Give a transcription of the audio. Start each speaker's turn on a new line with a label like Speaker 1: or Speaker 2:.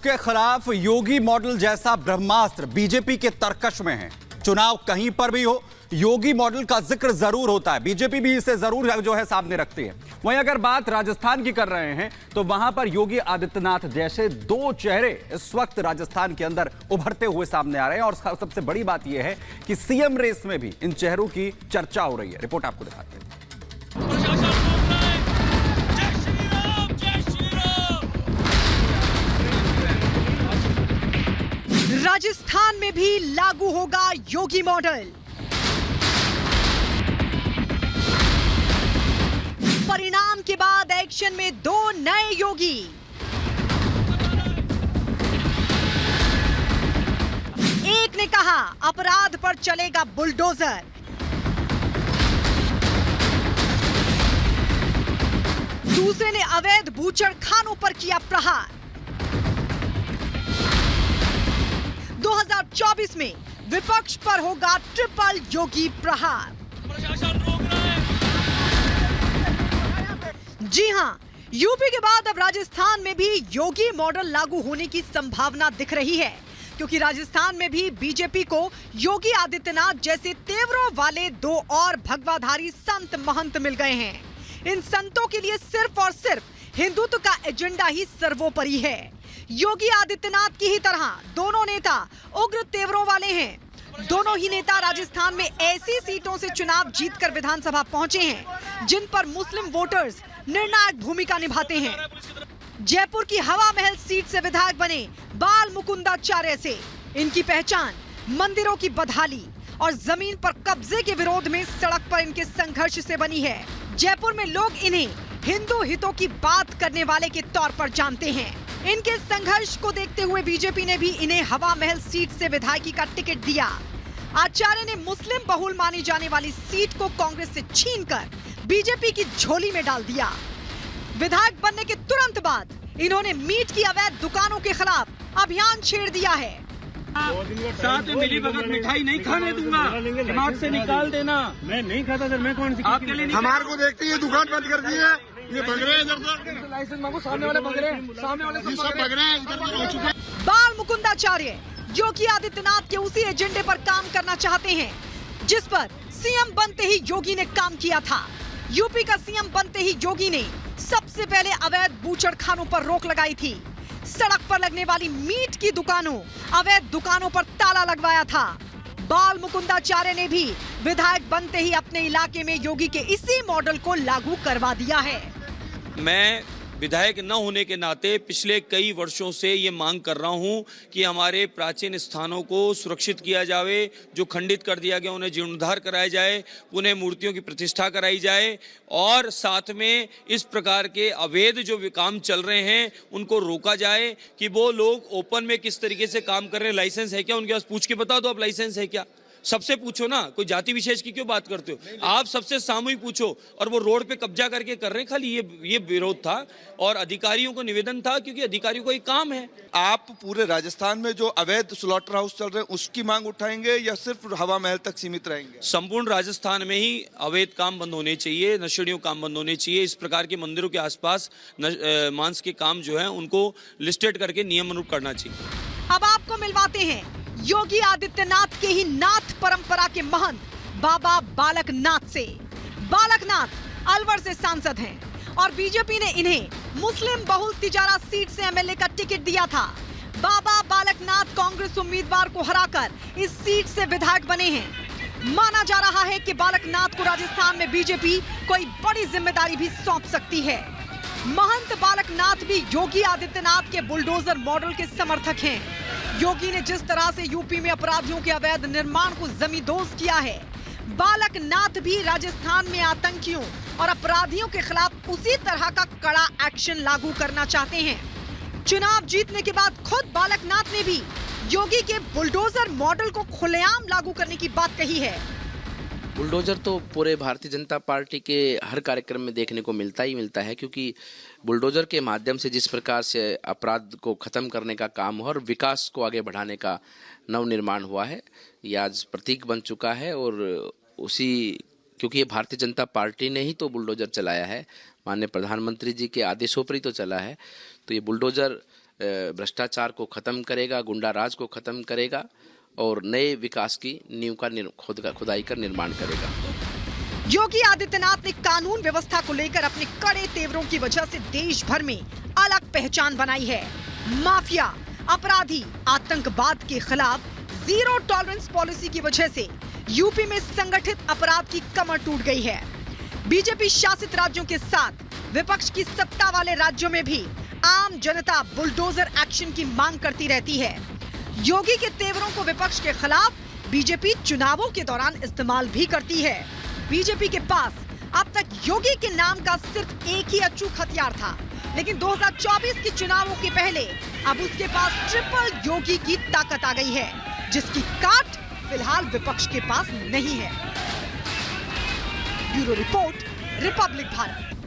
Speaker 1: के खिलाफ योगी मॉडल जैसा ब्रह्मास्त्र बीजेपी के तरकश में है। चुनाव कहीं पर भी हो, योगी मॉडल का जिक्र जरूर होता है। बीजेपी भी इसे जरूर जो है सामने रखती है। वहीं अगर बात राजस्थान की कर रहे हैं तो वहां पर योगी आदित्यनाथ जैसे दो चेहरे इस वक्त राजस्थान के अंदर उभरते हुए सामने आ रहे हैं। और सबसे बड़ी बात यह है कि सीएम रेस में भी इन चेहरों की चर्चा हो रही है। रिपोर्ट आपको दिखाते हैं।
Speaker 2: राजस्थान में भी लागू होगा योगी मॉडल। परिणाम के बाद एक्शन में दो नए योगी। एक ने कहा अपराध पर चलेगा बुलडोजर, दूसरे ने अवैध बूचड़खानों पर किया प्रहार। 2024 में विपक्ष पर होगा ट्रिपल योगी प्रहार। जी हां, यूपी के बाद अब राजस्थान में भी योगी मॉडल लागू होने की संभावना दिख रही है, क्योंकि राजस्थान में भी बीजेपी को योगी आदित्यनाथ जैसे तेवरों वाले दो और भगवाधारी संत महंत मिल गए हैं। इन संतों के लिए सिर्फ और सिर्फ हिंदुत्व का एजेंडा ही सर्वोपरि है। योगी आदित्यनाथ की ही तरह दोनों नेता उग्र तेवरों वाले हैं। दोनों ही नेता राजस्थान में ऐसी सीटों से चुनाव जीतकर विधानसभा पहुंचे हैं जिन पर मुस्लिम वोटर्स निर्णायक भूमिका निभाते हैं। जयपुर की हवा महल सीट से विधायक बने बाल मुकुंदाचार्य से इनकी पहचान मंदिरों की बदहाली और जमीन पर कब्जे के विरोध में सड़क पर इनके संघर्ष से बनी है। जयपुर में लोग इन्हें हिंदू हितों की बात करने वाले के तौर पर जानते हैं। इनके संघर्ष को देखते हुए बीजेपी ने भी इन्हें हवा महल सीट से विधायकी का टिकट दिया। आचार्य ने मुस्लिम बहुल मानी जाने वाली सीट को कांग्रेस से छीनकर बीजेपी की झोली में डाल दिया। विधायक बनने के तुरंत बाद इन्होंने मीट की अवैध दुकानों के खिलाफ अभियान छेड़ दिया है।
Speaker 3: साथ में मिली भगत मिठाई नहीं खाने दूंगा, दिमाग से निकाल देना। मैं नहीं खाता सर, मैं कौन सी आपके लिए?
Speaker 4: हमारे को देखते ये दुकान बंद कर दी है, ये भग रहे हैं इधर।
Speaker 3: लाइसेंस मांगो, सामने वाले भग रहे हैं, सामने वाले सब
Speaker 4: भग रहे हैं।
Speaker 2: बाल मुकुंदाचार्य योगी आदित्यनाथ के उसी एजेंडे पर काम करना चाहते हैं जिस पर सीएम बनते ही योगी ने काम किया था। यूपी का सीएम बनते ही योगी ने सबसे पहले अवैध बूचड़खानों पर रोक लगाई थी। सड़क पर लगने वाली मीट की दुकानों, अवैध दुकानों पर ताला लगवाया था। बाल मुकुंदाचार्य ने भी विधायक बनते ही अपने इलाके में योगी के इसी मॉडल को लागू करवा दिया है।
Speaker 5: मैं विधायक न होने के नाते पिछले कई वर्षों से ये मांग कर रहा हूं कि हमारे प्राचीन स्थानों को सुरक्षित किया जाए, जो खंडित कर दिया गया उन्हें जीर्णोद्धार कराया जाए, उन्हें मूर्तियों की प्रतिष्ठा कराई जाए और साथ में इस प्रकार के अवैध जो काम चल रहे हैं उनको रोका जाए कि वो लोग ओपन में किस तरीके से काम कर रहे हैं। लाइसेंस है क्या उनके पास? पूछ के बता दो आप, लाइसेंस है क्या? सबसे पूछो ना, कोई जाति विशेष की क्यों बात करते हो? आप सबसे सामूहिक पूछो। और वो रोड पे कब्जा करके कर रहे हैं, खाली ये विरोध था और अधिकारियों को निवेदन था, क्योंकि अधिकारियों का ये काम है।
Speaker 4: आप पूरे राजस्थान में जो अवैध स्लॉटर हाउस चल रहे हैं उसकी मांग उठाएंगे या सिर्फ हवा महल तक सीमित रहेंगे?
Speaker 5: संपूर्ण राजस्थान में ही अवैध काम बंद होने चाहिए, नशेड़ियों काम बंद होने चाहिए। इस प्रकार के मंदिरों के आसपास मांस के काम जो है उनको लिस्टेड करके नियम अनुरूप करना चाहिए।
Speaker 2: अब आपको मिलवाते हैं योगी आदित्यनाथ के ही नाथ परंपरा के महंत बाबा बालकनाथ से। बालकनाथ अलवर से सांसद हैं और बीजेपी ने इन्हें मुस्लिम बहुल तिजारा सीट से एमएलए का टिकट दिया था। बाबा बालकनाथ कांग्रेस उम्मीदवार को हराकर इस सीट से विधायक बने हैं। माना जा रहा है कि बालकनाथ को राजस्थान में बीजेपी कोई बड़ी जिम्मेदारी भी सौंप सकती है। महंत बालकनाथ भी योगी आदित्यनाथ के बुलडोजर मॉडल के समर्थक हैं। योगी ने जिस तरह से यूपी में अपराधियों के अवैध निर्माण को जमींदोज किया है, बालकनाथ भी राजस्थान में आतंकियों और अपराधियों के खिलाफ उसी तरह का कड़ा एक्शन लागू करना चाहते हैं। चुनाव जीतने के बाद खुद बालकनाथ ने भी योगी के बुलडोजर मॉडल को खुलेआम लागू करने की बात कही है।
Speaker 6: बुलडोजर तो पूरे भारतीय जनता पार्टी के हर कार्यक्रम में देखने को मिलता ही मिलता है, क्योंकि बुलडोजर के माध्यम से जिस प्रकार से अपराध को खत्म करने का काम हुआ और विकास को आगे बढ़ाने का नवनिर्माण हुआ है, ये आज प्रतीक बन चुका है। और उसी क्योंकि ये भारतीय जनता पार्टी ने ही तो बुलडोजर चलाया है, माननीय प्रधानमंत्री जी के आदेशों पर ही तो चला है, तो ये बुलडोजर भ्रष्टाचार को खत्म करेगा, गुंडा राज को खत्म करेगा और नए विकास की नींव का खुदाई कर निर्माण करेगा।
Speaker 2: योगी आदित्यनाथ ने कानून व्यवस्था को लेकर अपने कड़े तेवरों की वजह से देश भर में अलग पहचान बनाई है। माफिया, अपराधी, आतंकवाद के खिलाफ जीरो टॉलरेंस पॉलिसी की वजह से यूपी में संगठित अपराध की कमर टूट गई है। बीजेपी शासित राज्यों के साथ विपक्ष की सत्ता वाले राज्यों में भी आम जनता बुलडोजर एक्शन की मांग करती रहती है। योगी के तेवरों को विपक्ष के खिलाफ बीजेपी चुनावों के दौरान इस्तेमाल भी करती है। बीजेपी के पास अब तक योगी के नाम का सिर्फ एक ही अचूक हथियार था, लेकिन 2024 के चुनावों के पहले अब उसके पास ट्रिपल योगी की ताकत आ गई है, जिसकी काट फिलहाल विपक्ष के पास नहीं है। Bureau report, Republic Bharat.